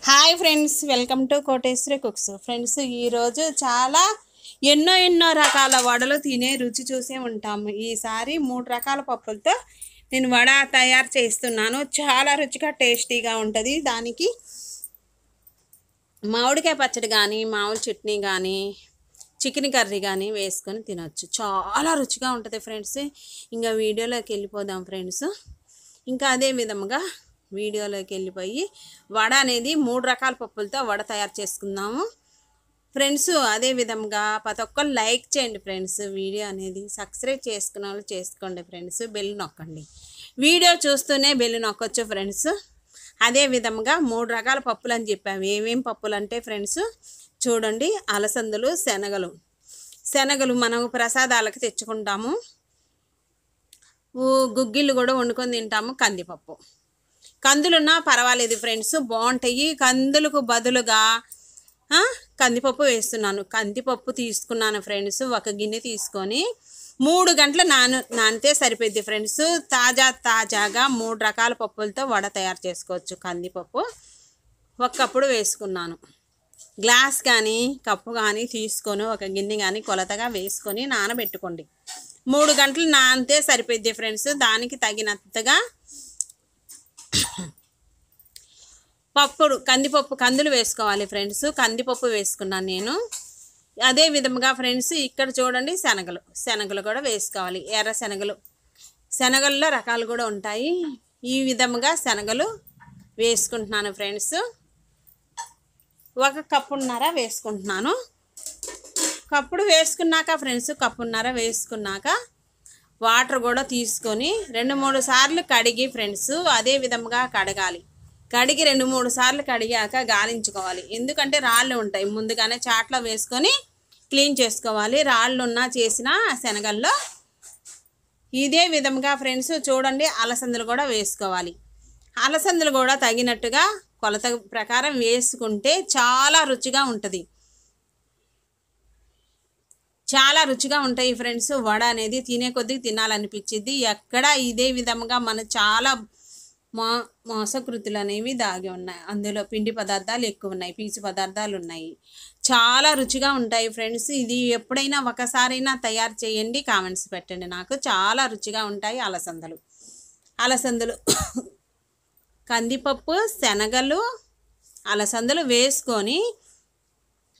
Hi friends, welcome to Koteswari cooks. Friends, ఈరోజు ఎన్నో రకాల వడలు తినే రుచి చూసే ఉంటాము. ఈసారి 3 రకాల పప్పులతో నేను వడ తయారు చేస్తున్నాను. చాలా రుచిగా టేస్టీగా ఉంటుంది. దానికి మామిడికాయ పచ్చడి కానీ, మామూలు చట్నీ కానీ, చికెన్ కర్రీ కానీ వేసుకొని తినొచ్చు. చాలా రుచిగా ఉంటుంది ఫ్రెండ్స్. ఇంకా వీడియోలోకి వెళ్ళిపోదాం ఫ్రెండ్స్. ఇంకా అదే విధంగా వీడియోలోకి వెళ్ళిపోయి వడ అనేది 3 రకాల పప్పులతో వడ తయారు చేసుకుందాము ఫ్రెండ్స్. అదే విధంగా ప్రతి ఒక్కరు లైక్ చేయండి ఫ్రెండ్స్. వీడియో అనేది సబ్స్క్రైబ్ చేసుకున్న వాళ్ళు చేసుకోండి ఫ్రెండ్స్. బెల్ నొక్కండి. వీడియో చూస్తూనే బెల్ నొక్కొచ్చు ఫ్రెండ్స్. అదే విధంగా 3 రకాల పప్పులు అని చెప్పాము. ఏమేం పప్పులు అంటే ఫ్రెండ్స్ చూడండి, అలసందలు, శనగలు మనం ప్రసాదాలకు తెచ్చుకుంటాము. గుగ్గిళ్ళు కూడా వండుకొని తింటాము. కందిపప్పు, కందులున్నా పర్వాలేదు ఫ్రెండ్స్, బాగుంటాయి. కందులకు బదులుగా కందిపప్పు వేస్తున్నాను. కందిపప్పు తీసుకున్నాను ఫ్రెండ్స్. ఒక గిన్నె తీసుకొని 3 గంటలు నానితే సరిపోద్ది ఫ్రెండ్స్. తాజాగా 3 రకాల పప్పులతో వడ తయారు చేసుకోవచ్చు. కందిపప్పు ఒక కప్పుడు వేసుకున్నాను. గ్లాస్ కానీ కప్పు కానీ తీసుకొని ఒక గిన్నె కానీ కొలతగా వేసుకొని నానబెట్టుకోండి. 3 గంటలు నానితే సరిపోద్ది ఫ్రెండ్స్. దానికి తగినంతగా కందులు వేసుకోవాలి ఫ్రెండ్స్. కందిపప్పు వేసుకున్నాను నేను. అదే విధంగా ఫ్రెండ్స్ ఇక్కడ చూడండి, శనగలు కూడా వేసుకోవాలి. ఎర్ర శనగల్లో రకాలు కూడా ఉంటాయి. ఈ విధంగా శనగలు వేసుకుంటున్నాను ఫ్రెండ్స్. 1 కప్పున్నర వేసుకుంటున్నాను. కప్పున్నర వేసుకున్నాక వాటర్ కూడా తీసుకొని 2-3 సార్లు కడిగి ఫ్రెండ్స్. అదే విధంగా కడిగి 2-3 సార్లు కడిగాక గాలించుకోవాలి. ఎందుకంటే రాళ్ళు ఉంటాయి. ముందుగానే చాట్లో వేసుకొని క్లీన్ చేసుకోవాలి. రాళ్ళున్నా చేసిన శనగల్లో. ఇదే విధంగా ఫ్రెండ్స్ చూడండి, అలసందలు కూడా వేసుకోవాలి. అలసందలు కూడా తగినట్టుగా కొలత ప్రకారం వేసుకుంటే చాలా రుచిగా ఉంటాయి ఫ్రెండ్స్. వడ అనేది తినే కొద్దీ తినాలనిపించింది. ఎక్కడ ఇదే విధంగా మన చాలా మోసకృతులు అనేవి దాగి ఉన్నాయి. అందులో పిండి పదార్థాలు ఎక్కువ ఉన్నాయి, పీచు పదార్థాలు ఉన్నాయి. చాలా రుచిగా ఉంటాయి ఫ్రెండ్స్. ఇది ఎప్పుడైనా ఒకసారైనా తయారు చేయండి, కామెంట్స్ పెట్టండి నాకు. చాలా రుచిగా ఉంటాయి అలసందలు కందిపప్పు, శనగలు, అలసందలు వేసుకొని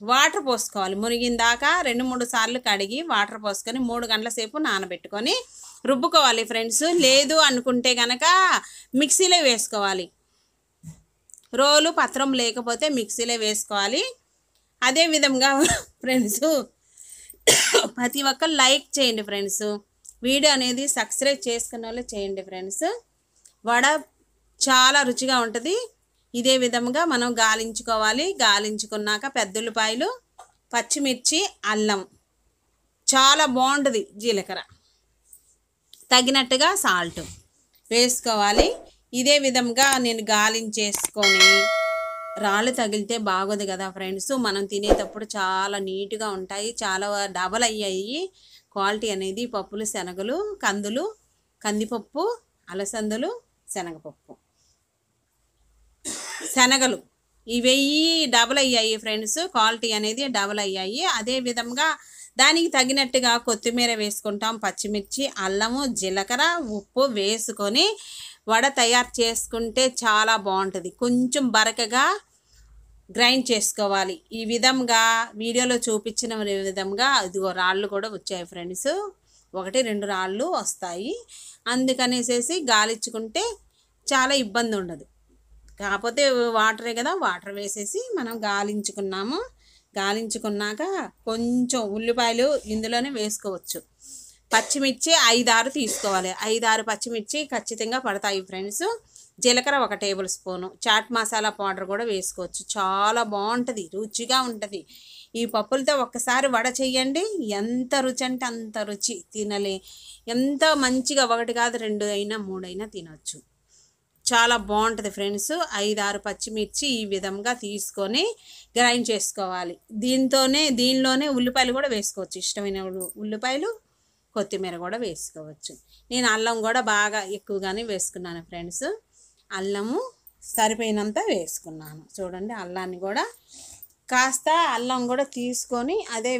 వాటర్ పోసుకోవాలి. మునిగిందాకా 2-3 సార్లు కడిగి వాటర్ పోసుకొని 3 గంటల సేపు నానబెట్టుకొని రుబ్బుకోవాలి ఫ్రెండ్స్. లేదు అనుకుంటే కనుక మిక్సీలో వేసుకోవాలి. రోలు పత్రం లేకపోతే మిక్సీలో వేసుకోవాలి. అదే విధంగా ఫ్రెండ్స్ ప్రతి ఒక్కరు లైక్ చేయండి ఫ్రెండ్స్. వీడియో అనేది సబ్స్క్రైబ్ చేసుకున్న వాళ్ళు చేయండి ఫ్రెండ్స్. వడ చాలా రుచిగా ఉంటుంది. ఇదే విధంగా మనం గాలించుకోవాలి. గాలించుకున్నాక పెద్దుల్లిపాయలు, పచ్చిమిర్చి, అల్లం, చాలా బాగుంటుంది. జీలకర్ర, తగినట్టుగా సాల్ట్ వేసుకోవాలి. ఇదే విధంగా నేను గాలించేసుకొని, రాళ్ళు తగిలితే బాగోదు కదా ఫ్రెండ్స్. మనం తినేటప్పుడు చాలా నీట్గా ఉంటాయి. చాలా డబల్ అయ్యాయి క్వాలిటీ అనేది. పప్పులు, శనగలు, కందిపప్పు, అలసందలు, శనగలు ఇవి డబల్ అయ్యాయి ఫ్రెండ్స్. క్వాలిటీ అనేది డబల్ అయ్యాయి. అదే విధంగా దానికి తగినట్టుగా కొత్తిమీర వేసుకుంటాం. పచ్చిమిర్చి, అల్లము, జీలకర్ర, ఉప్పు వేసుకొని వడ తయారు చేసుకుంటే చాలా బాగుంటుంది. కొంచెం బరకగా గ్రైండ్ చేసుకోవాలి. ఈ విధంగా వీడియోలో చూపించిన విధంగా ఇదిగో రాళ్ళు కూడా వచ్చాయి ఫ్రెండ్స్. 1-2 రాళ్ళు వస్తాయి. అందుకనేసేసి గాలించుకుంటే చాలా ఇబ్బంది ఉండదు. కాకపోతే వాటరే కదా, వాటర్ వేసేసి మనం గాలించుకున్నాక కొంచెం ఉల్లిపాయలు ఇందులోనే వేసుకోవచ్చు. పచ్చిమిర్చి 5-6 తీసుకోవాలి. 5-6 పచ్చిమిర్చి ఖచ్చితంగా పడతాయి ఫ్రెండ్స్. జీలకర్ర 1 tablespoon, chaat masala powder కూడా వేసుకోవచ్చు. చాలా బాగుంటుంది, రుచిగా ఉంటుంది. ఈ పప్పులతో ఒక్కసారి వడ చెయ్యండి. ఎంత రుచి అంటే అంత రుచి. ఎంత మంచిగా 1 కాదు 2 అయినా 3 అయినా తినొచ్చు. చాలా బాగుంటుంది ఫ్రెండ్స్. 5-6 పచ్చిమిర్చి ఈ విధంగా తీసుకొని గ్రైండ్ చేసుకోవాలి. దీనిలోనే ఉల్లిపాయలు కూడా వేసుకోవచ్చు. ఇష్టమైన ఉల్లిపాయలు, కొత్తిమీర కూడా వేసుకోవచ్చు. నేను అల్లం కూడా బాగా ఎక్కువగానే వేసుకున్నాను ఫ్రెండ్స్. అల్లము, సరిపోయినంత వేసుకున్నాను. చూడండి అల్లాన్ని కూడా కాస్త అల్లం కూడా తీసుకొని అదే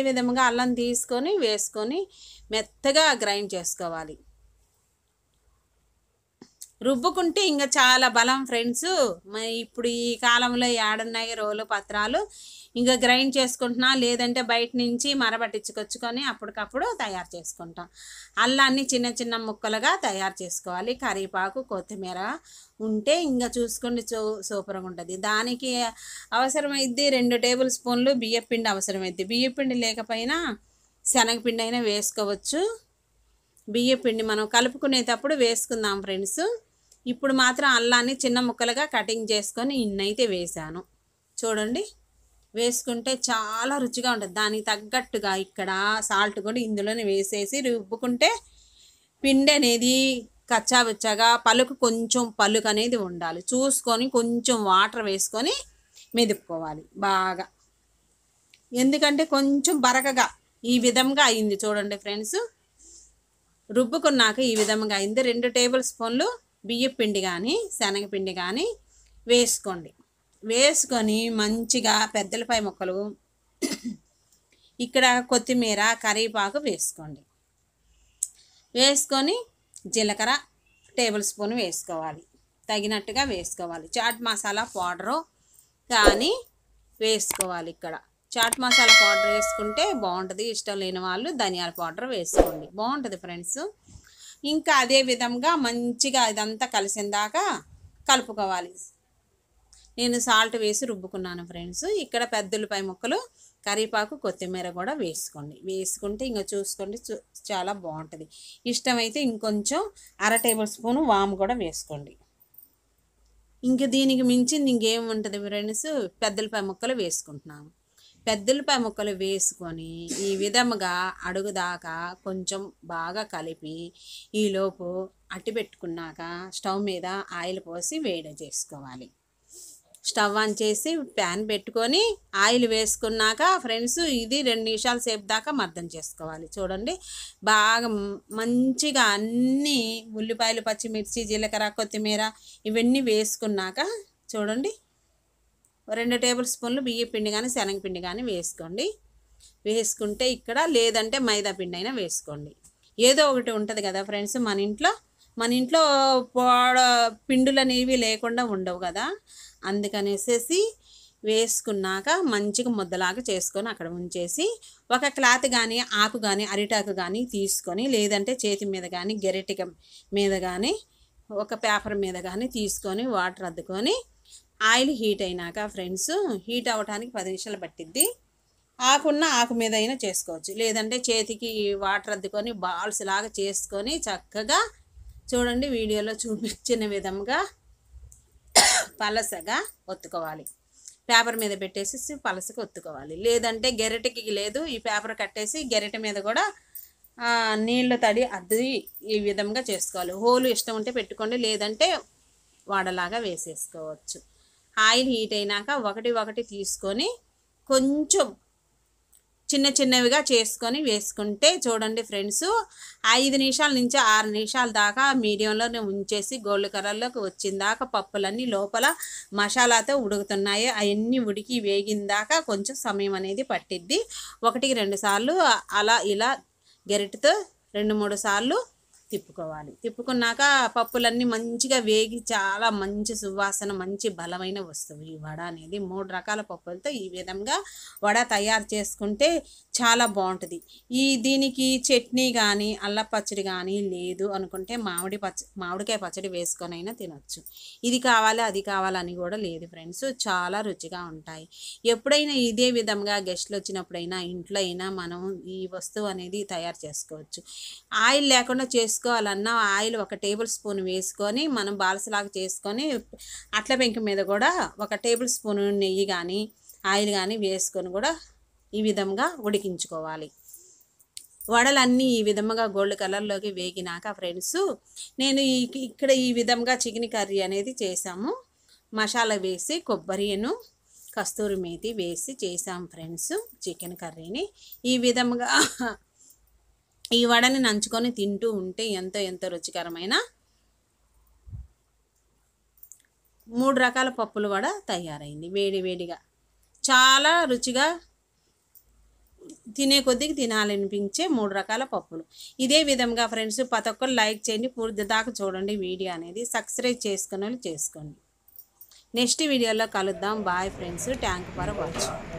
విధంగా అల్లం తీసుకొని వేసుకొని మెత్తగా గ్రైండ్ చేసుకోవాలి. రుబ్బుకుంటే ఇంకా చాలా బలం ఫ్రెండ్స్. ఇప్పుడు ఈ కాలంలో ఏడున్నాయి రోలు పత్రాలు. ఇంకా గ్రైండ్ చేసుకుంటున్నా, లేదంటే బయట నుంచి మరబట్టించుకొచ్చుకొని అప్పటికప్పుడు తయారు చేసుకుంటాం. అల్లాన్ని చిన్న చిన్న ముక్కలుగా తయారు చేసుకోవాలి. కరివేపాకు కొత్తిమీర ఉంటే ఇంకా చూసుకోండి సూపర్గా ఉంటుంది. దానికి అవసరమైద్ది 2 టేబుల్ స్పూన్లు బియ్యపిండి అవసరమైద్ది. బియ్యపిండి లేకపోయినా శనగపిండి అయినా వేసుకోవచ్చు. బియ్యపిండి మనం కలుపుకునేటప్పుడు వేసుకుందాం ఫ్రెండ్స్. ఇప్పుడు మాత్రం అల్లాన్ని చిన్న ముక్కలుగా కటింగ్ చేసుకొని ఇన్నైతే వేసాను. చూడండి వేసుకుంటే చాలా రుచిగా ఉంటుంది. దానికి తగ్గట్టుగా ఇక్కడ సాల్ట్ కూడా ఇందులోనే వేసేసి రుబ్బుకుంటే పిండి అనేది కచ్చాబుచ్చాగా కొంచెం పలుకు అనేది ఉండాలి. చూసుకొని కొంచెం వాటర్ వేసుకొని మెదుపుకోవాలి బాగా. ఎందుకంటే కొంచెం బరకగా ఈ విధంగా అయింది. చూడండి ఫ్రెండ్స్ రుబ్బుకున్నాక ఈ విధంగా అయింది. 2 టేబుల్ స్పూన్లు బియ్యపిండి కానీ శనగపిండి కానీ వేసుకోండి. వేసుకొని మంచిగా పెద్దలపాయ ముక్కలు, ఇక్కడ కొత్తిమీర కరివేపాకు వేసుకోండి. వేసుకొని జీలకర్ర టేబుల్ స్పూన్ వేసుకోవాలి. తగినట్టుగా వేసుకోవాలి. చాట్ మసాలా పౌడరు కానీ వేసుకోవాలి. ఇక్కడ చాట్ మసాలా పౌడర్ వేసుకుంటే బాగుంటుంది. ఇష్టం లేని వాళ్ళు ధనియాల పౌడర్ వేసుకోండి, బాగుంటుంది ఫ్రెండ్స్. ఇంకా అదే విధంగా మంచిగా ఇదంతా కలిసిందాకా కలుపుకోవాలి. నేను సాల్ట్ వేసి రుబ్బుకున్నాను ఫ్రెండ్స్. ఇక్కడ పెద్దలపాయ ముక్కలు, కరివేపాకు, కొత్తిమీర కూడా వేసుకోండి. వేసుకుంటే ఇంకా చూసుకోండి చాలా బాగుంటుంది. ఇష్టమైతే ఇంకొంచెం 1/2 టేబుల్ స్పూన్ వాము కూడా వేసుకోండి. ఇంక దీనికి మించింది ఇంకేముంటుంది ఫ్రెండ్స్. పెద్దలపాయ ముక్కలు వేసుకుంటున్నాము. పెద్దలపాయ ముక్కలు వేసుకొని ఈ విధముగా అడుగుదాకా కొంచెం బాగా కలిపి ఈలోపు అట్టి పెట్టుకున్నాక స్టవ్ మీద ఆయిల్ పోసి వేడి చేసుకోవాలి. స్టవ్ ఆన్ చేసి ప్యాన్ పెట్టుకొని ఆయిల్ వేసుకున్నాక ఫ్రెండ్స్ ఇది 2 నిమిషాల సేపు దాకా మర్దం చేసుకోవాలి. చూడండి బాగా మంచిగా అన్నీ ఉల్లిపాయలు, పచ్చిమిర్చి, జీలకర్ర, కొత్తిమీర ఇవన్నీ వేసుకున్నాక చూడండి 2 టేబుల్ స్పూన్లు బియ్యపిండి కానీ శనగపిండి కానీ వేసుకోండి. వేసుకుంటే ఇక్కడ లేదంటే మైదా పిండి అయినా వేసుకోండి. ఏదో ఒకటి ఉంటుంది కదా ఫ్రెండ్స్ మన ఇంట్లో పిండులు అనేవి లేకుండా ఉండవు కదా. అందుకనేసేసి వేసుకున్నాక మంచిగా ముద్దలాగా చేసుకొని అక్కడ ఉంచేసి ఒక క్లాత్ కానీ ఆకు కానీ అరిటాకు కానీ తీసుకొని, లేదంటే చేతి మీద కానీ గరిటె మీద కానీ ఒక పేపర్ మీద కానీ తీసుకొని వాటర్ అద్దుకొని ఆయిల్ హీట్ అయినాక ఫ్రెండ్స్ హీట్ అవ్వడానికి 10 నిమిషాలు పట్టిద్ది. ఆకు మీద అయినా చేసుకోవచ్చు, లేదంటే చేతికి వాటర్ అద్దుకొని బాల్స్ లాగా చేసుకొని చక్కగా చూడండి వీడియోలో చూపించిన విధంగా పలసగా ఒత్తుకోవాలి. పేపర్ మీద పెట్టేసి పలసగా ఒత్తుకోవాలి. లేదంటే గెరిటకి లేదు, ఈ పేపర్ కట్టేసి గెరిట మీద కూడా నీళ్ళ తడి అద్ది ఈ విధంగా చేసుకోవాలి. హోలు ఇష్టం ఉంటే పెట్టుకోండి, లేదంటే వాడలాగా వేసేసుకోవచ్చు. ఆయిల్ హీట్ అయినాక ఒకటి తీసుకొని కొంచెం చిన్నవిగా చేసుకొని వేసుకుంటే చూడండి ఫ్రెండ్స్ 5 నిమిషాల నుంచి 6 నిమిషాల దాకా మీడియంలోనే ఉంచేసి గోల్డ్ కలర్లోకి వచ్చిందాకా పప్పులన్నీ లోపల మసాలాతో ఉడుకుతున్నాయి. అవన్నీ ఉడికి వేగిందాకా కొంచెం సమయం అనేది పట్టిద్ది. 1-2 సార్లు అలా ఇలా గరిటెతో 2-3 సార్లు తిప్పుకోవాలి. తిప్పుకున్నాక పప్పులన్నీ మంచిగా వేగి చాలా మంచి సువాసన, మంచి బలమైన వస్తువు ఈ వడ అనేది. 3 రకాల పప్పులతో ఈ విధంగా వడ తయారు చేసుకుంటే చాలా బాగుంటుంది. దీనికి చట్నీ కానీ అల్ల పచ్చడి కానీ లేదు అనుకుంటే మామిడికాయ పచ్చడి వేసుకొని అయినా తినొచ్చు. ఇది కావాలి అది కావాలని కూడా లేదు ఫ్రెండ్స్, చాలా రుచిగా ఉంటాయి. ఎప్పుడైనా ఇదే విధంగా గెస్ట్లు వచ్చినప్పుడైనా ఇంట్లో అయినా మనం ఈ వస్తువు అనేది తయారు చేసుకోవచ్చు. ఆయిల్ లేకుండా చేసుకోవాలన్నా ఆయిల్ 1 టేబుల్ స్పూన్ వేసుకొని మనం బాల్సలాగా చేసుకొని అట్ల పెంక మీద కూడా 1 టేబుల్ స్పూన్ నెయ్యి కానీ ఆయిల్ కానీ వేసుకొని కూడా ఈ విధంగా ఉడికించుకోవాలి. వడలన్నీ ఈ విధంగా గోల్డ్ కలర్లోకి వేగినాక ఫ్రెండ్స్ నేను ఇక్కడ ఈ విధంగా చికెన్ కర్రీ అనేది చేసాము. మసాలా వేసి కొబ్బరిను కస్తూరి మేతి వేసి చేసాం ఫ్రెండ్స్ చికెన్ కర్రీని. ఈ విధంగా ఈ వడని నంచుకొని తింటూ ఉంటే ఎంతో రుచికరమైన 3 రకాల పప్పులు కూడా తయారైంది వేడి వేడిగా. చాలా రుచిగా తినే కొద్దికి తినాలనిపించే 3 రకాల పప్పులు. ఇదే విధంగా ఫ్రెండ్స్ ప్రతి ఒక్కరు లైక్ చేయండి, పూర్తి దాకా చూడండి వీడియో అనేది. సబ్స్క్రైబ్ చేసుకునే వాళ్ళు చేసుకోండి. నెక్స్ట్ వీడియోలో కలుద్దాం. Bye friends. Thank for watching.